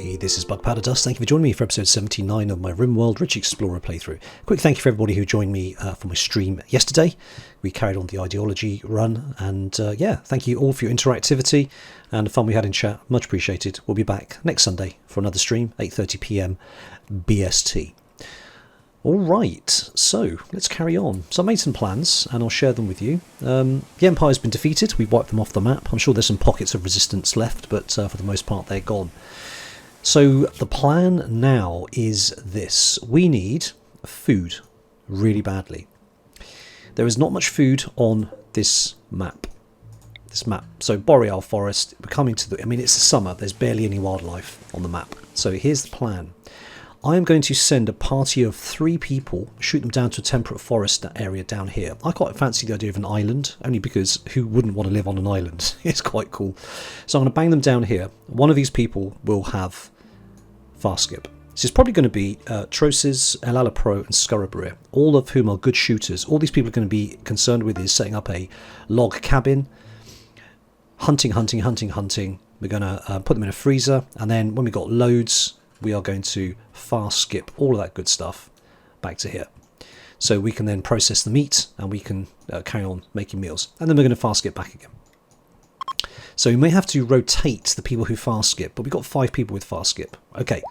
Hey, this is Bug Powder Dust. Thank you for joining me for episode 79 of my RimWorld Rich Explorer playthrough. Quick thank you for everybody who joined me for my stream yesterday. We carried on the ideology run, and yeah, thank you all for your interactivity and the fun we had in chat. Much appreciated. We'll be back next Sunday for another stream, 8:30 PM BST. Alright, so let's carry on. So I made some plans and I'll share them with you. The Empire's been defeated, we wiped them off the map. I'm sure there's some pockets of resistance left, but for the most part they're gone. So the plan now is this. We need food really badly. There is not much food on this map. So Boreal Forest, we're coming to the... I mean, it's the summer, there's barely any wildlife on the map. So here's the plan. I am going to send a party of 3 people, shoot them down to a temperate forest area down here. I quite fancy the idea of an island, only because who wouldn't want to live on an island? It's quite cool. So I'm going to bang them down here. One of these people will have fast skip. This is probably going to be Troses, Elala Pro and Scurabria, all of whom are good shooters. All these people are going to be concerned with is setting up a log cabin, hunting. We're going to put them in a freezer, and then when we've got loads, we are going to fast skip all of that good stuff back to here. So we can then process the meat and we can carry on making meals. And then we're going to fast skip back again. So we may have to rotate the people who fast skip, but we've got 5 people with fast skip. Okay,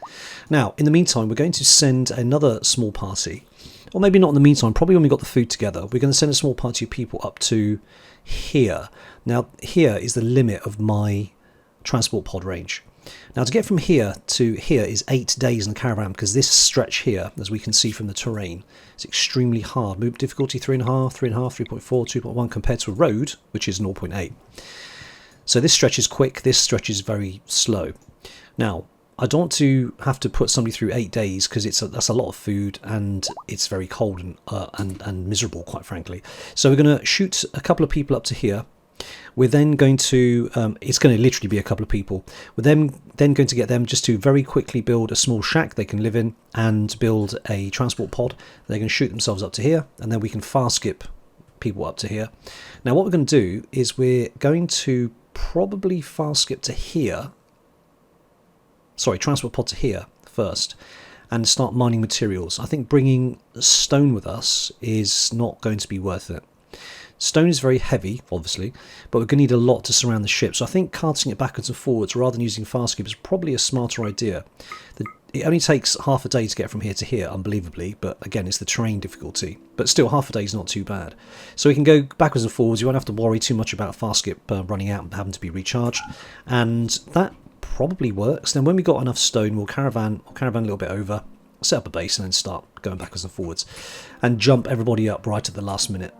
now in the meantime, we're going to send another small party, or maybe not in the meantime, probably when we've got the food together, we're going to send a small party of people up to here. Now here is the limit of my transport pod range. Now to get from here to here is 8 days in the caravan, because this stretch here, as we can see from the terrain, is extremely hard. Move difficulty 3.5, 3.5, 3.4, 2.1 compared to a road, which is 0.8. So this stretch is quick, this stretch is very slow. Now, I don't want to have to put somebody through 8 days, because that's a lot of food and it's very cold and miserable, quite frankly. So we're going to shoot a couple of people up to here. We're then going to, it's going to literally be a couple of people. We're then going to get them just to very quickly build a small shack they can live in and build a transport pod. They're going to shoot themselves up to here, and then we can fast skip people up to here. Now what we're going to do is we're going to probably fast skip to here. Sorry, transport pod to here first and start mining materials. I think bringing stone with us is not going to be worth it. Stone is very heavy, obviously, but we're going to need a lot to surround the ship. So I think carting it backwards and forwards rather than using fast skip is probably a smarter idea. It only takes half a day to get from here to here, unbelievably, but again, it's the terrain difficulty. But still, half a day is not too bad. So we can go backwards and forwards. You won't have to worry too much about fast skip running out and having to be recharged. And that probably works. Then when we got enough stone, we'll caravan a little bit over, set up a base, and then start going backwards and forwards. And jump everybody up right at the last minute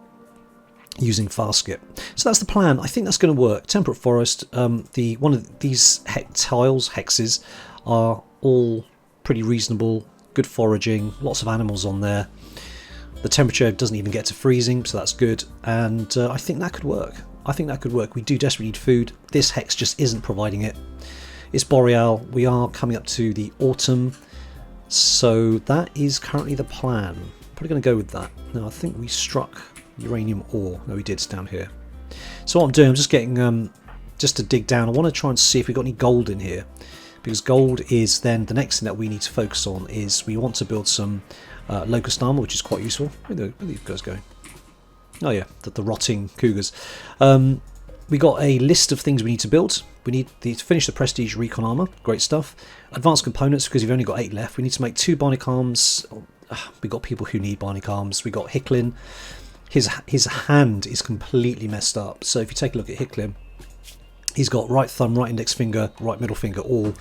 using fast skip. So that's the plan. I think that's going to work. Temperate forest. One of these hexes are all pretty reasonable. Good foraging. Lots of animals on there. The temperature doesn't even get to freezing, so that's good. And I think that could work. We do desperately need food. This hex just isn't providing it. It's Boreal. We are coming up to the autumn. So that is currently the plan. Probably going to go with that. Now I think we struck uranium ore. No, we did. It's down here. So what I'm doing, I'm just getting just to dig down. I want to try and see if we've got any gold in here, because gold is then the next thing that we need to focus on. Is we want to build some locust armor, which is quite useful. Where are these guys going? Oh yeah, the rotting cougars. We got a list of things we need to build. We need to finish the prestige recon armor. Great stuff. Advanced components, because we've only got 8 left. We need to make 2 bionic arms. We got people who need bionic arms. We got Hicklin. His hand is completely messed up. So if you take a look at Hicklin, he's got right thumb, right index finger, right middle finger, all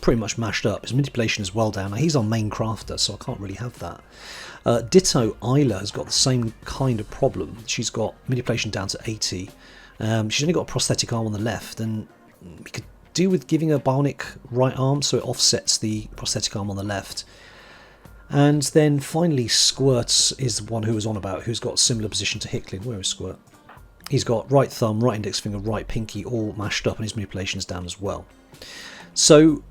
pretty much mashed up. His manipulation is well down. Now he's our main crafter, so I can't really have that. Ditto Isla has got the same kind of problem. She's got manipulation down to 80. She's only got a prosthetic arm on the left, and we could do with giving her bionic right arm so it offsets the prosthetic arm on the left. And then finally Squirts is the one who was on about, who's got a similar position to Hicklin. Where is Squirt? He's got right thumb, right index finger, right pinky all mashed up, and his manipulation's down as well. So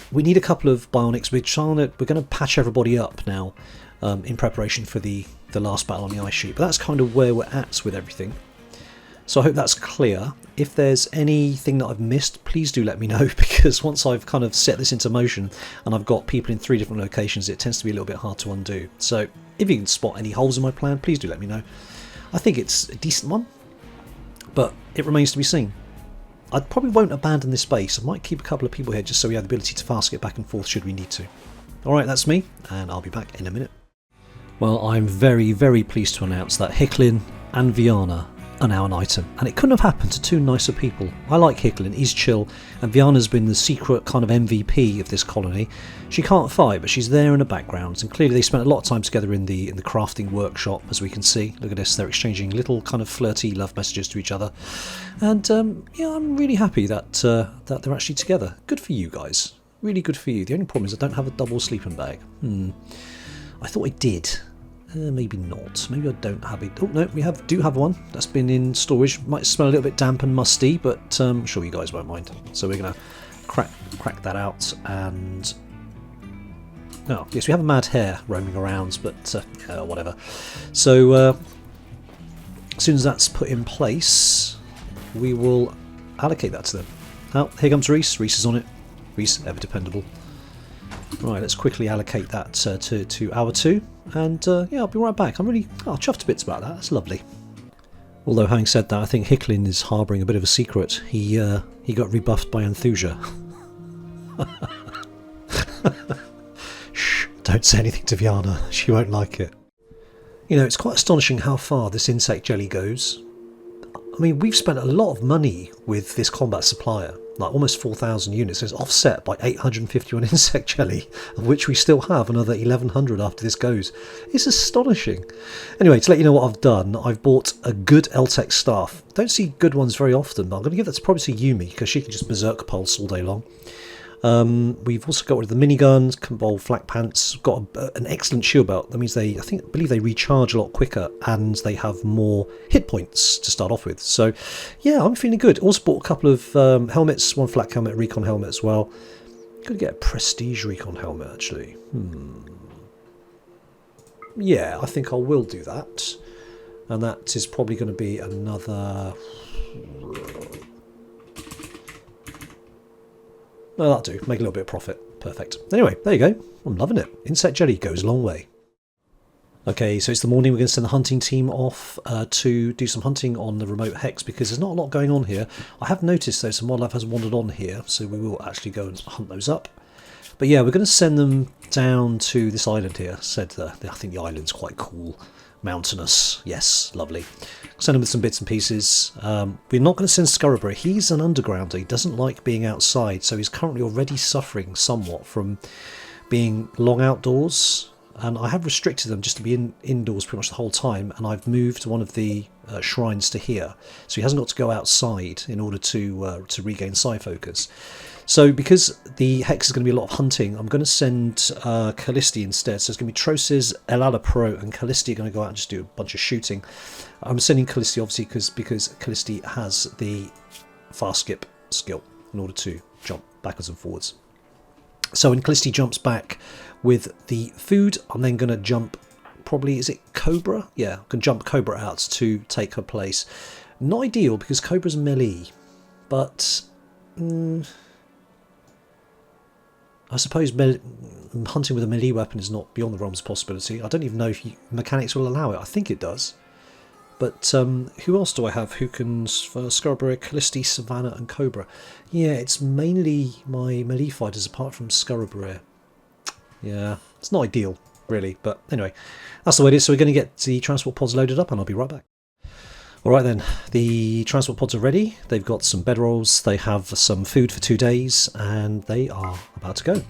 we need a couple of bionics. We're going to patch everybody up now in preparation for the last battle on the ice sheet. But that's kind of where we're at with everything. So I hope that's clear. If there's anything that I've missed, please do let me know, because once I've kind of set this into motion and I've got people in 3 different locations, it tends to be a little bit hard to undo. So if you can spot any holes in my plan, please do let me know. I think it's a decent one, but it remains to be seen. I probably won't abandon this base. I might keep a couple of people here just so we have the ability to fast get back and forth should we need to. Alright, that's me, and I'll be back in a minute. Well, I'm very, very pleased to announce that Hicklin and Viana are now an item, and it couldn't have happened to 2 nicer people. I like Hicklin, he's chill, and Viana's been the secret kind of MVP of this colony. She can't fight, but she's there in the background, and clearly they spent a lot of time together in the crafting workshop, as we can see. Look at this, they're exchanging little kind of flirty love messages to each other, and yeah, I'm really happy that that they're actually together. Good for you guys, really good for you. The only problem is I don't have a double sleeping bag. I thought I did. Maybe not. Maybe I don't have it. Oh no, we do have one that's been in storage. Might smell a little bit damp and musty, but I'm sure you guys won't mind. So we're gonna crack that out. And oh yes, we have a mad hare roaming around, but whatever. So as soon as that's put in place, we will allocate that to them. Oh, here comes Reese. Reese is on it. Reese, ever dependable. Right, let's quickly allocate that to our 2, and yeah, I'll be right back. I'm really chuffed to bits about that. That's lovely. Although, having said that, I think Hicklin is harbouring a bit of a secret. He got rebuffed by Anthusia. Shh! Don't say anything to Viana. She won't like it. You know, it's quite astonishing how far this insect jelly goes. I mean, we've spent a lot of money with this combat supplier, like almost 4,000 units. It's offset by 851 insect jelly, of which we still have another 1,100 after this goes. It's astonishing. Anyway, to let you know what I've done, I've bought a good Eltec staff. Don't see good ones very often, but I'm going to give that probably to Yumi, because she can just berserk pulse all day long. We've also got rid of the miniguns, Bowl flak pants, got an excellent shield belt. That means I believe they recharge a lot quicker, and they have more hit points to start off with. So yeah, I'm feeling good. Also bought a couple of helmets, one flak helmet, recon helmet as well. Could get a prestige recon helmet actually. Yeah, I think I will do that, and that is probably going to be another. Well, that'll do. Make a little bit of profit. Perfect. Anyway, there you go. I'm loving it. Insect jelly goes a long way. Okay, so it's the morning. We're going to send the hunting team off to do some hunting on the remote hex, because there's not a lot going on here. I have noticed, though, some wildlife has wandered on here, so we will actually go and hunt those up. But yeah, we're going to send them down to this island here. I think the island's quite cool. Mountainous. Yes, lovely. Send him with some bits and pieces. We're not going to send Scurrabra. He's an undergrounder. He doesn't like being outside, so he's currently already suffering somewhat from being long outdoors. And I have restricted them just to be indoors pretty much the whole time, and I've moved one of the shrines to here, so he hasn't got to go outside in order to regain psi focus. So because the hex is going to be a lot of hunting, I'm going to send Callisti instead. So it's going to be Trosis, Elala Pro, and Callisti are going to go out and just do a bunch of shooting. I'm sending Callisti obviously because Callisti has the fast skip skill in order to jump backwards and forwards. So when Callisti jumps back with the food, I'm then going to jump, probably, is it Cobra? Yeah, I can jump Cobra out to take her place. Not ideal because Cobra's melee, but I suppose hunting with a melee weapon is not beyond the realms of possibility. I don't even know if mechanics will allow it. I think it does. But who else do I have who can Scurrabra, Callisti, Savannah and Cobra? Yeah, it's mainly my melee fighters apart from Scurrabra. Yeah, it's not ideal, really. But anyway, that's the way it is. So we're going to get the transport pods loaded up and I'll be right back. Alright then, the transport pods are ready. They've got some bedrolls, they have some food for 2 days, and they are about to go.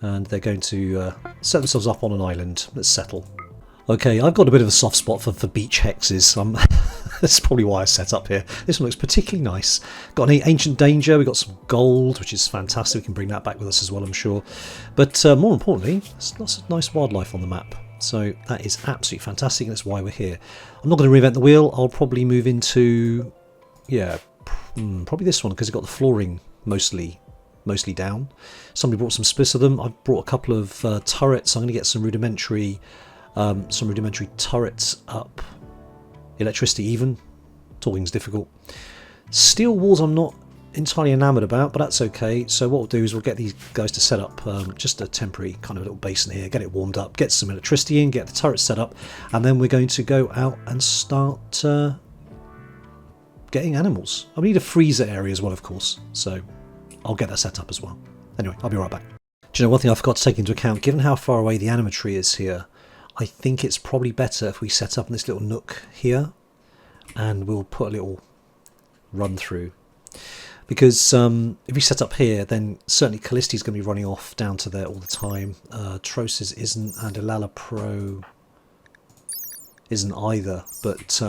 And they're going to set themselves up on an island. Let's settle. Okay, I've got a bit of a soft spot for beach hexes. That's probably why I set up here. This one looks particularly nice. Got any ancient danger, we've got some gold, which is fantastic. We can bring that back with us as well, I'm sure. But more importantly, there's lots of nice wildlife on the map. So that is absolutely fantastic, and that's why we're here. I'm not going to reinvent the wheel. I'll probably move into, yeah, probably this one, because it's got the flooring mostly down. Somebody brought some splits of them. I've brought a couple of turrets. I'm going to get some rudimentary turrets up Electricity even. Talking's difficult. Steel walls I'm not entirely enamoured about, but that's okay. So what we'll do is we'll get these guys to set up just a temporary kind of little base in here, get it warmed up, get some electricity in, get the turret set up, and then we're going to go out and start getting animals. I need a freezer area as well, of course, so I'll get that set up as well. Anyway, I'll be right back. Do you know, one thing I forgot to take into account, given how far away the animatry is here, I think it's probably better if we set up in this little nook here, and we'll put a little run through. Because if we set up here, then certainly Callisti's going to be running off down to there all the time. Trosis isn't, and Ilala Pro isn't either, but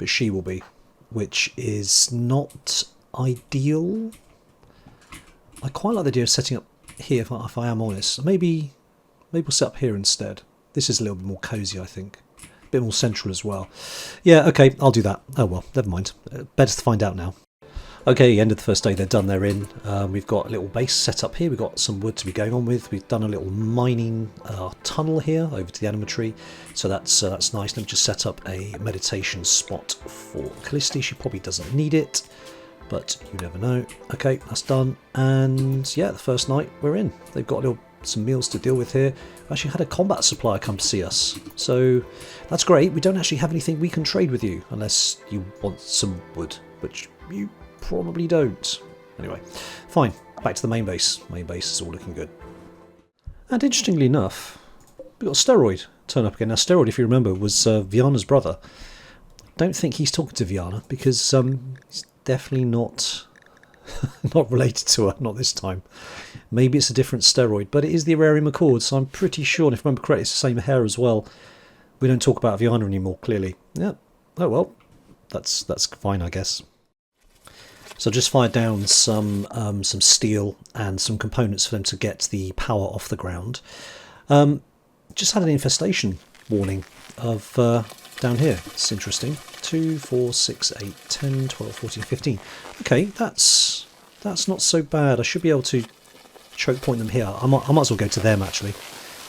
she will be, which is not ideal. I quite like the idea of setting up here, if I am honest. Maybe we'll set up here instead. This is a little bit more cosy, I think. A bit more central as well. Yeah, okay, I'll do that. Oh well, never mind. Better to find out now. Okay, end of the first day, they're done, they're in. We've got a little base set up here, we've got some wood to be going on with. We've done a little mining tunnel here over to the animatry, so that's nice. Let me just set up a meditation spot for Callisti. She probably doesn't need it, but you never know. Okay, that's done, and yeah, the first night we're in. They've got some meals to deal with here. We actually had a combat supplier come to see us, so that's great. We don't actually have anything we can trade with you, unless you want some wood, which you probably don't. Anyway, fine. Back to the main base. Main base is all looking good. And interestingly enough, we got Steroid turn up again. Now, Steroid, if you remember, was Viana's brother. Don't think he's talking to Viana because he's definitely not not related to her. Not this time. Maybe it's a different Steroid, but it is the Ararian Accord, so I'm pretty sure. And if I remember correctly, it's the same hair as well. We don't talk about Viana anymore. Clearly, yeah. Oh well, that's fine, I guess. So I just fired down some steel and some components for them to get the power off the ground. Just had an infestation warning of down here. It's interesting. 2, 4, 6, 8, 10, 12, 14, 15. Okay, that's not so bad. I should be able to choke point them here. I might as well go to them actually.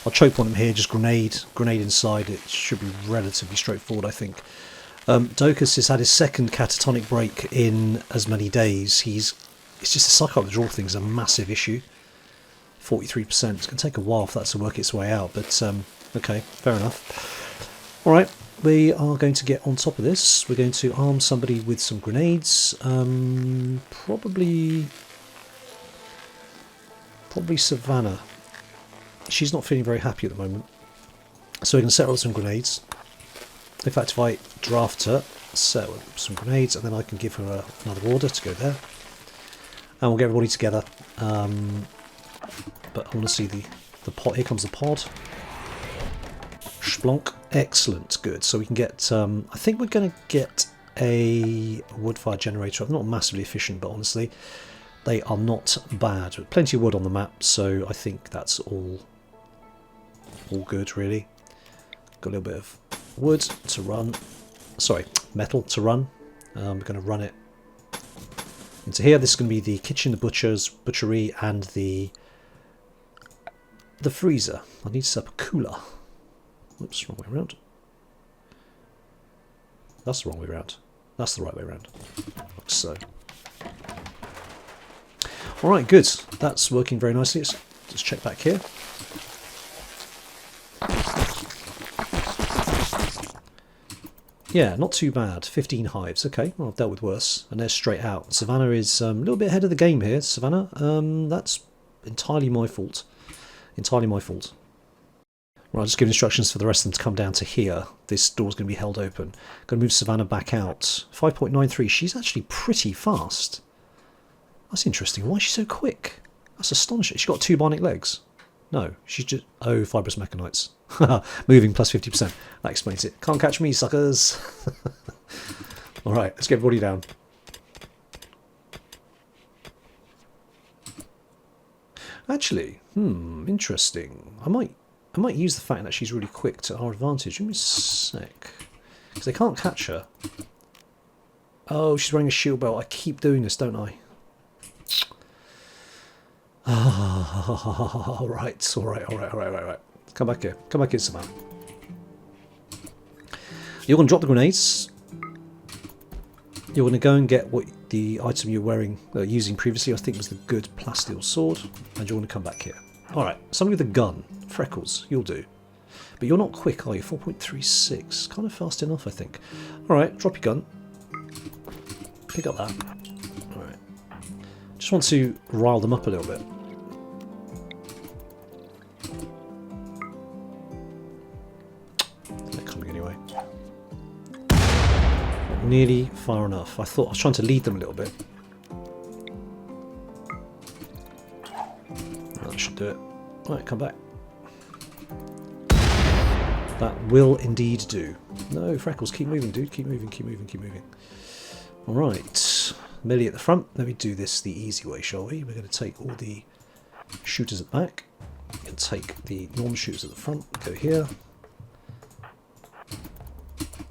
I'll choke point them here. Just grenade inside. It should be relatively straightforward, I think. Docus has had his second catatonic break in as many days. It's just the cycle of the draw thing is a massive issue. 43%. It's going to take a while for that to work its way out, but okay, fair enough. Alright, we are going to get on top of this. We're going to arm somebody with some grenades. Probably Savannah. She's not feeling very happy at the moment. So we're going to set her up some grenades. In fact, if I draft her, set her with some grenades, and then I can give her another order to go there. And we'll get everybody together. But I want to see the pod. Here comes the pod. Splonk. Excellent. Good. So we can get... I think we're going to get a wood-fired generator. Not massively efficient, but honestly, they are not bad. Plenty of wood on the map, so I think that's all good, really. Got a little bit of wood to run, sorry, metal to run. We're going to run it into here. This is going to be the kitchen, the butchery, and the freezer. I need to set up a cooler. Whoops, wrong way around. That's the wrong way around. That's the right way around. Like so. Alright, good. That's working very nicely. Let's just check back here. Yeah, not too bad. 15 hives. Okay, well, I've dealt with worse. And they're straight out. Savannah is a little bit ahead of the game here. Savannah, that's entirely my fault. Entirely my fault. Right, I'll just give instructions for the rest of them to come down to here. This door's going to be held open. Going to move Savannah back out. 5.93. She's actually pretty fast. That's interesting. Why is she so quick? That's astonishing. She's got 2 bionic legs. No, she's just... Oh, fibrous mechanites. Moving plus 50%. That explains it. Can't catch me, suckers. Alright, let's get everybody down. Actually, interesting. I might use the fact that she's really quick to our advantage. Give me a sec. Because they can't catch her. Oh, she's wearing a shield belt. I keep doing this, don't I? Alright. Come back here, Samantha. You're going to drop the grenades. You're going to go and get what the item you're wearing, using previously, I think was the good plasteel sword, and you're going to come back here. Alright, somebody with a gun. Freckles, you'll do. But you're not quick, are you? 4.36. Kind of fast enough, I think. Alright, drop your gun. Pick up that. Alright. Just want to rile them up a little bit. They're coming anyway. Not nearly far enough. I thought I was trying to lead them a little bit. That should do it. Alright, come back. That will indeed do. No, Freckles, keep moving, dude. Keep moving, keep moving, keep moving. Alright. Melee at the front. Let me do this the easy way, shall we? We're going to take all the shooters at the back. And take the normal shooters at the front. Go here.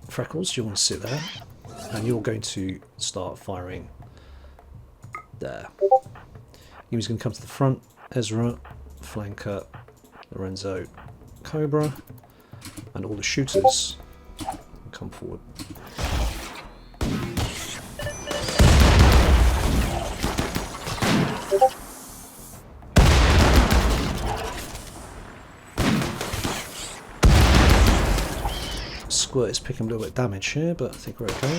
Freckles, you want to sit there. And you're going to start firing there. Yumi's going to come to the front. Ezra, Flanker, Lorenzo, Cobra. And all the shooters come forward. Squirt is picking a little bit of damage here, but I think we're okay.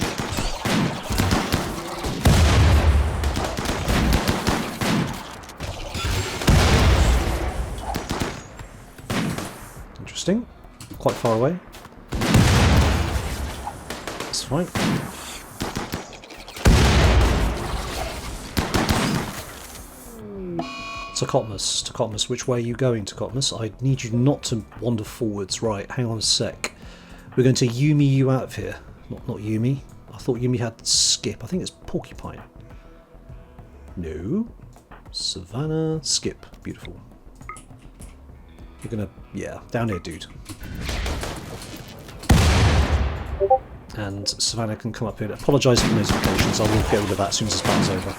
Interesting. Quite far away. That's fine. Tacotmus, which way are you going, Tacotmus? I need you not to wander forwards. Right, hang on a sec. We're going to Yumi you out of here. Not Yumi. I thought Yumi had Skip. I think it's Porcupine. No. Savannah, Skip. Beautiful. You're gonna, yeah, down here, dude. And Savannah can come up here. Apologise for notifications. I will get rid of that as soon as this battle's over.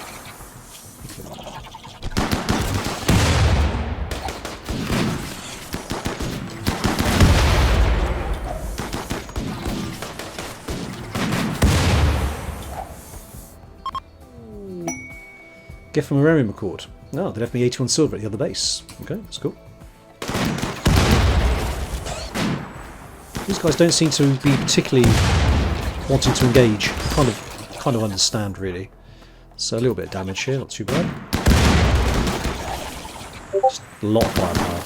Gift from a Rarium Accord. No, they left me 81 silver at the other base. Okay, that's cool. These guys don't seem to be particularly wanting to engage. Kind of understand, really. So a little bit of damage here, not too bad. Just a lot of firepower.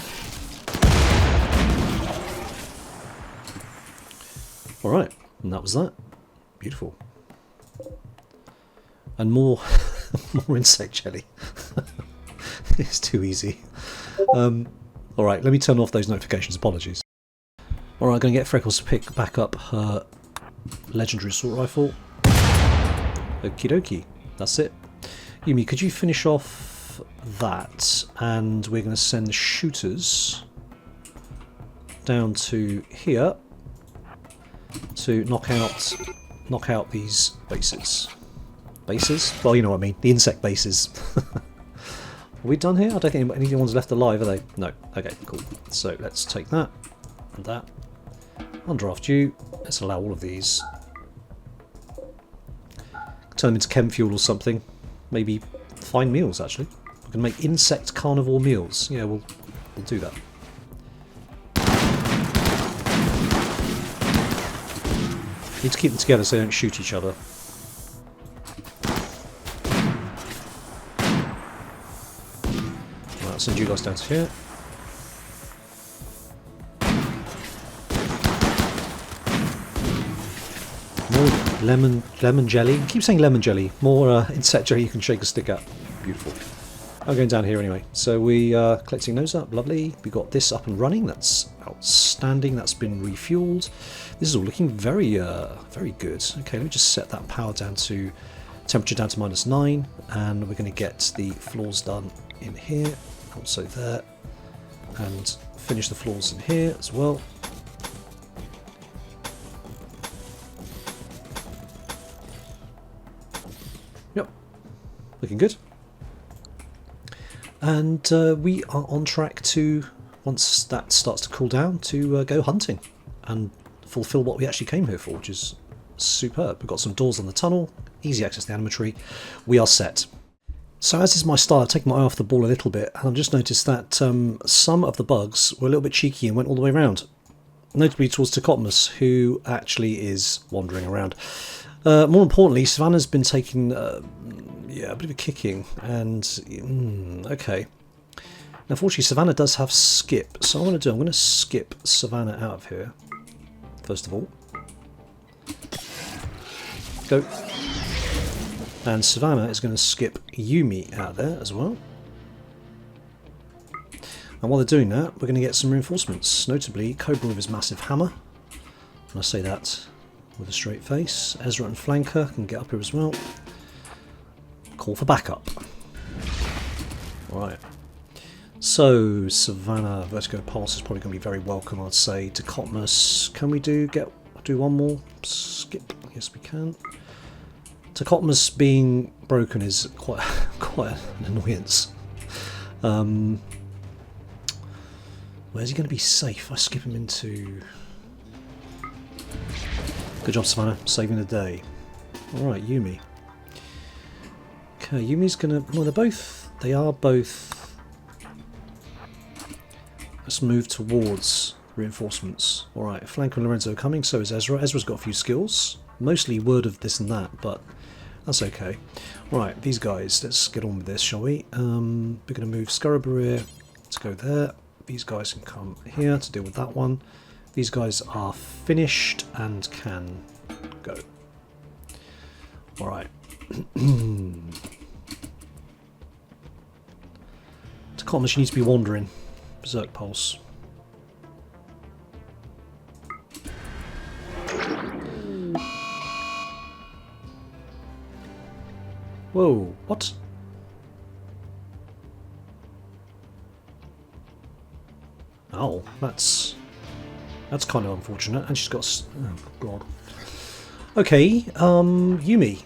Alright, and that was that. Beautiful. And more, more insect jelly. It's too easy. Alright, let me turn off those notifications. Apologies. Alright, I'm going to get Freckles to pick back up her legendary assault rifle. Okie dokie. That's it. Yumi, could you finish off that? And we're going to send the shooters down to here to knock out these bases. Bases? Well, you know what I mean. The insect bases. Are we done here? I don't think anyone's left alive, are they? No. Okay, cool. So let's take that and that. Undraft you. Let's allow all of these. Turn them into chem fuel or something. Maybe fine meals, actually. We can make insect carnivore meals. Yeah, we'll do that. Need to keep them together so they don't shoot each other. Right, I'll send you guys down to here. More lemon jelly. I keep saying lemon jelly. More insect jelly you can shake a stick at. Beautiful. I'm going down here anyway. So we are collecting those up. Lovely. We got this up and running. That's outstanding. That's been refueled. This is all looking very, very good. Okay, let me just set that power down to temperature down to -9, and we're going to get the floors done in here, also there, and finish the floors in here as well. Yep, looking good. And we are on track to, once that starts to cool down, to go hunting and fulfill what we actually came here for, which is superb. We've got some doors on the tunnel, easy access to the animatory. We are set. So as is my style, I've taken my eye off the ball a little bit, and I've just noticed that some of the bugs were a little bit cheeky and went all the way around. Notably towards Tacotmus, who actually is wandering around. More importantly, Savannah's been taking a bit of a kicking, and okay. Now, unfortunately, Savannah does have skip, so what I'm going to skip Savannah out of here, first of all. Go. And Savannah is going to skip Yumi out of there as well. And while they're doing that, we're going to get some reinforcements, notably Cobra with his massive hammer. And I say that with a straight face. Ezra and Flanker can get up here as well. Call for backup. Alright. So, Savannah, Vertigo Pulse is probably going to be very welcome, I'd say. Tacotmus, can we do one more skip? Yes, we can. Tacotmus being broken is quite an annoyance. Where's he going to be safe? I skip him into... Good job, Savannah, saving the day. Alright, Yumi. Okay, Yumi's going to... Well, they are both... Let's move towards reinforcements. Alright, Flanker and Lorenzo are coming, so is Ezra. Ezra's got a few skills. Mostly word of this and that, but that's okay. Right, these guys, let's get on with this, shall we? We're going to move Scarabareer to go there. These guys can come here to deal with that one. These guys are finished and can go. Alright. Tacotmus, you need to be wandering. Berserk Pulse. Whoa, what? Oh, that's kind of unfortunate. And she's got... Oh, God. Okay, Yumi.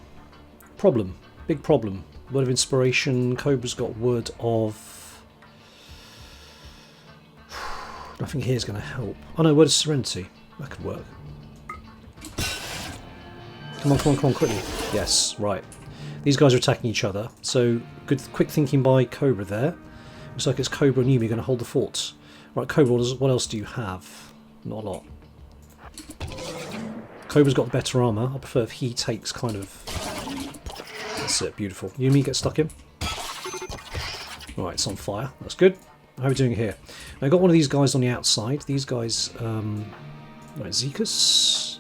Problem. Big problem. Word of inspiration. Cobra's got word of... Nothing here is going to help. Oh no, word of serenity. That could work. Come on, quickly. Yes, right. These guys are attacking each other, so good, quick thinking by Cobra there. Looks like it's Cobra and Yumi going to hold the fort. Right, Cobra, what else do you have? Not a lot. Cobra's got the better armour. I prefer if he takes kind of... That's it, beautiful. Yumi, get stuck in. Right, it's on fire. That's good. How are we doing here? Now, I've got one of these guys on the outside. These guys... right, Zekus.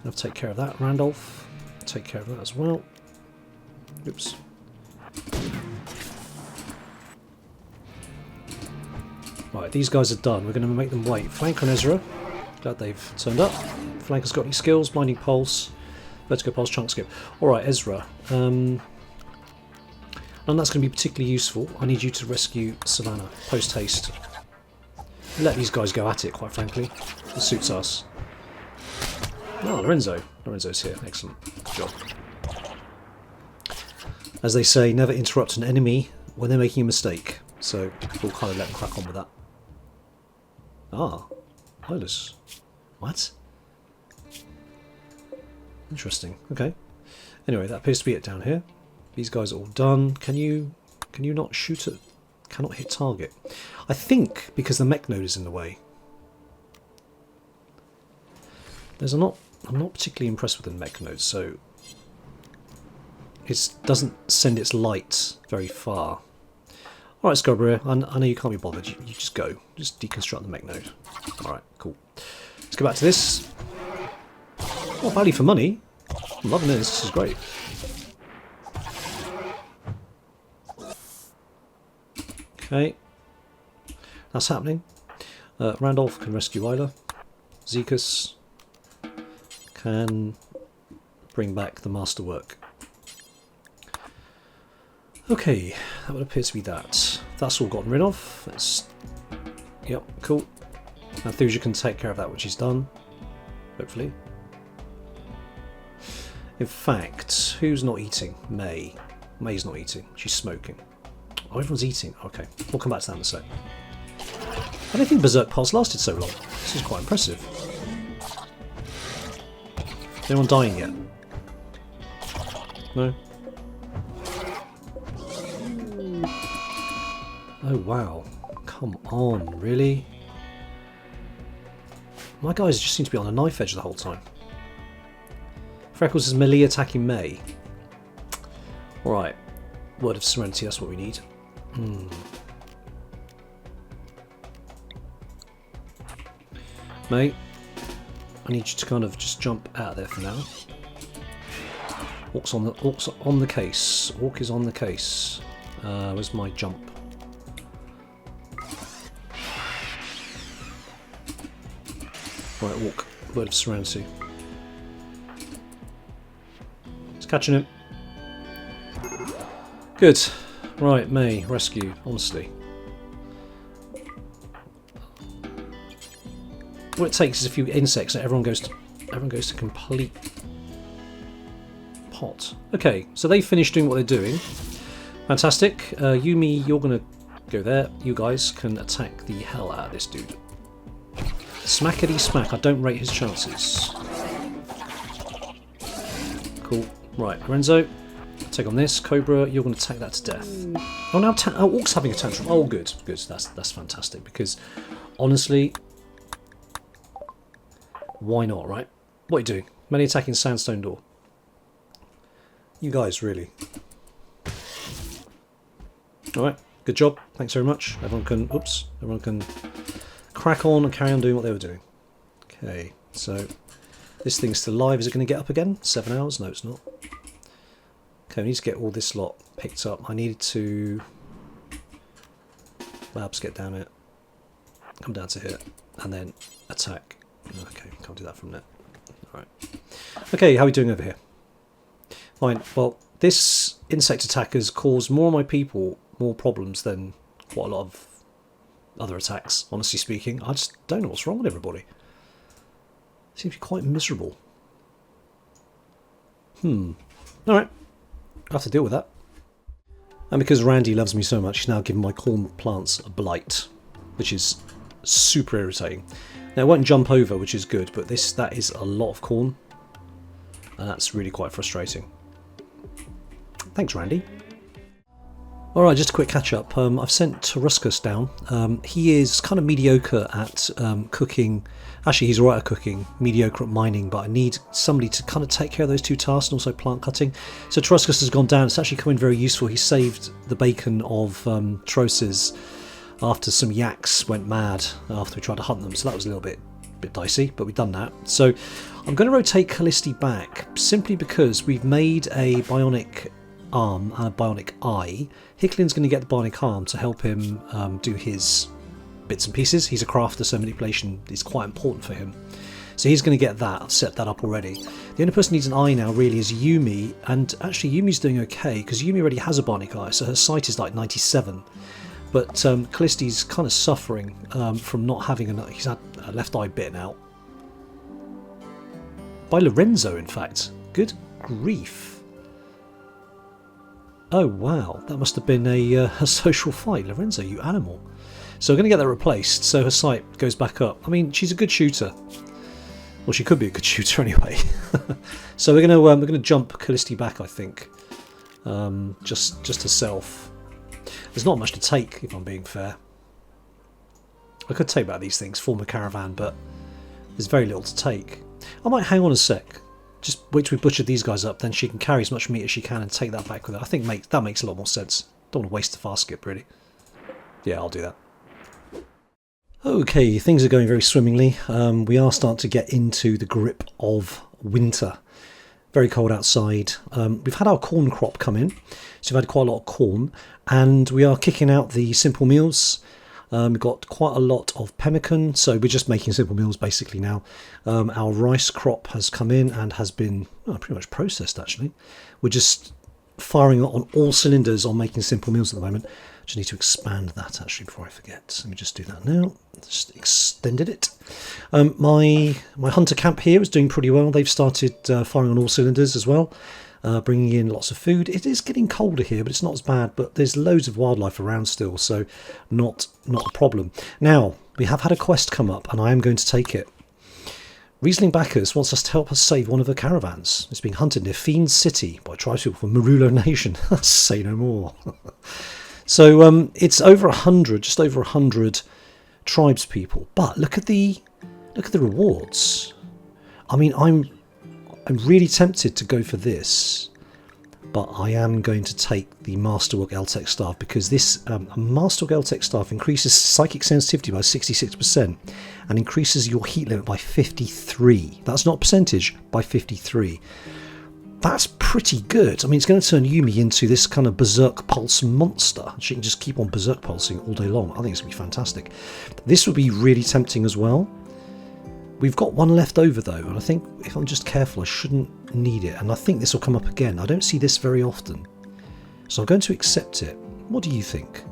I'll take care of that. Randolph. Take care of that as well. Oops. Right, these guys are done. We're going to make them wait. Flank on Ezra. Glad they've turned up. Flanker's got any skills. Blinding Pulse. Vertigo Pulse, Chunk Skip. Alright, Ezra. And that's going to be particularly useful. I need you to rescue Savannah. Post haste. Let these guys go at it, quite frankly. It suits us. Oh, Lorenzo. Lorenzo's here. Excellent. Good job. As they say, never interrupt an enemy when they're making a mistake. So we'll kind of let them crack on with that. Ah. Holus. What? Interesting. Okay. Anyway, that appears to be it down here. These guys are all done. Can you not shoot at... Cannot hit target. I think because the mech node is in the way. I'm not particularly impressed with the mech node, so it doesn't send its light very far. Alright, Scarborough, I know you can't be bothered, you just go. Just deconstruct the mech node. Alright, cool. Let's go back to this. Oh, value for money. I'm loving this, this is great. Okay. That's happening. Randolph can rescue Isla. Zekus can bring back the masterwork. Okay, that would appear to be that. That's all gotten rid of. Yep, cool. Now Thuja can take care of that, which he's done. Hopefully. In fact, who's not eating? May. May's not eating. She's smoking. Oh, everyone's eating. Okay, we'll come back to that in a sec. I don't think Berserk Pulse lasted so long. This is quite impressive. anyone dying yet? No? Oh wow. Come on, really? My guys just seem to be on a knife edge the whole time. Freckles is melee attacking May. Alright. Word of Serenity, that's what we need. May, I need you to kind of just jump out there for now. Orc's on the case. Orc is on the case. Where's my jump? Right, Orc. Word of Serenity. It's catching him. Good. Right, May, rescue, honestly. What it takes is a few insects and everyone goes to complete pot. Okay, so they finished doing what they're doing. Fantastic. Yumi, you're gonna go there. You guys can attack the hell out of this dude. Smackety smack. I don't rate his chances. Cool. Right, Lorenzo, take on this. Cobra, you're going to attack that to death. Oh, now Orc's having a tantrum. Oh, good, good. That's fantastic because, honestly, why not, right? What are you doing? Melee attacking sandstone door. You guys, really. All right, good job. Thanks very much. Everyone can crack on and carry on doing what they were doing. Okay, so this thing's still alive. Is it going to get up again? 7 hours? No, it's not. Okay, we need to get all this lot picked up. I needed to... Labs, get down it. Come down to here. And then attack. Okay, can't do that from there. Alright. Okay, how are we doing over here? Fine. Well, this insect attack has caused more of my people more problems than quite a lot of other attacks, honestly speaking. I just don't know what's wrong with everybody. Seems to be quite miserable. Alright. I have to deal with that. And because Randy loves me so much, he's now given my corn plants a blight, which is super irritating. Now it won't jump over, which is good, but that is a lot of corn, and that's really quite frustrating. Thanks, Randy. Alright, just a quick catch up. I've sent Taruscus down. He is kind of mediocre at cooking. Actually, he's alright at cooking, mediocre at mining, but I need somebody to kind of take care of those two tasks and also plant cutting. So Taruscus has gone down. It's actually come in very useful. He saved the bacon of Troses after some yaks went mad after we tried to hunt them. So that was a little bit dicey, but we've done that. So I'm going to rotate Callisti back simply because we've made a bionic arm and a bionic eye. Hicklin's going to get the bionic arm to help him do his bits and pieces. He's a crafter, so manipulation is quite important for him. So he's going to get that. I've set that up already. The only person who needs an eye now really is Yumi, and actually Yumi's doing okay because Yumi already has a bionic eye, so her sight is like 97. But Callisti's kind of suffering from not having enough. He's had a left eye bitten out. By Lorenzo, in fact. Good grief. Oh wow, that must have been a social fight. Lorenzo, you animal. So we're going to get that replaced, so her sight goes back up. I mean, she's a good shooter. Well, she could be a good shooter anyway. So we're going to jump Callisti back, I think. Just herself. There's not much to take, if I'm being fair. I could take back these things, form a caravan, but there's very little to take. I might hang on a sec. Just wait till we butcher these guys up, then she can carry as much meat as she can and take that back with her. I think that makes a lot more sense. Don't want to waste a fast skip, really. Yeah, I'll do that. Okay, things are going very swimmingly. We are starting to get into the grip of winter. Very cold outside. We've had our corn crop come in, so we've had quite a lot of corn, and we are kicking out the simple meals. We've got quite a lot of pemmican, so we're just making simple meals basically now. Our rice crop has come in and has been pretty much processed actually. We're just firing on all cylinders on making simple meals at the moment. Just need to expand that actually before I forget. Let me just do that now. Just extended it. My hunter camp here is doing pretty well. They've started firing on all cylinders as well. Bringing in lots of food. It is getting colder here, but it's not as bad. But there's loads of wildlife around still, so not a problem. Now, we have had a quest come up, and I am going to take it. Riesling Bacchus wants us to help us save one of her caravans. It's being hunted near Fiend City by tribespeople from Marulo Nation. Say no more. So it's over 100, just over 100 tribespeople. But look at the rewards. I mean, I'm really tempted to go for this, but I am going to take the Masterwork Eltec staff, because this Masterwork Eltec staff increases psychic sensitivity by 66% and increases your heat limit by 53. That's not percentage, by 53. That's pretty good. I mean, it's going to turn Yumi into this kind of berserk pulse monster. She can just keep on berserk pulsing all day long. I think it's going to be fantastic. This would be really tempting as well. We've got one left over though, and I think if I'm just careful, I shouldn't need it. And I think this will come up again. I don't see this very often. So I'm going to accept it. What do you think?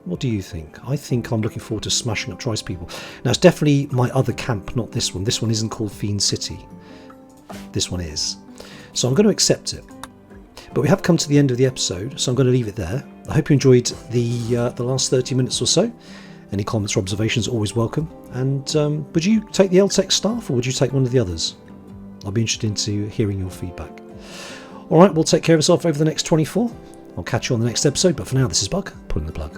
What do you think? I think I'm looking forward to smashing up tribespeople. Now, it's definitely my other camp, not this one. This one isn't called Fiend City. This one is. So I'm going to accept it. But we have come to the end of the episode, so I'm going to leave it there. I hope you enjoyed the last 30 minutes or so. Any comments or observations are always welcome. And would you take the Eltec staff, or would you take one of the others? I'll be interested into hearing your feedback. Alright, we'll take care of ourselves over the next 24. I'll catch you on the next episode, but for now, this is Bug, pulling the plug.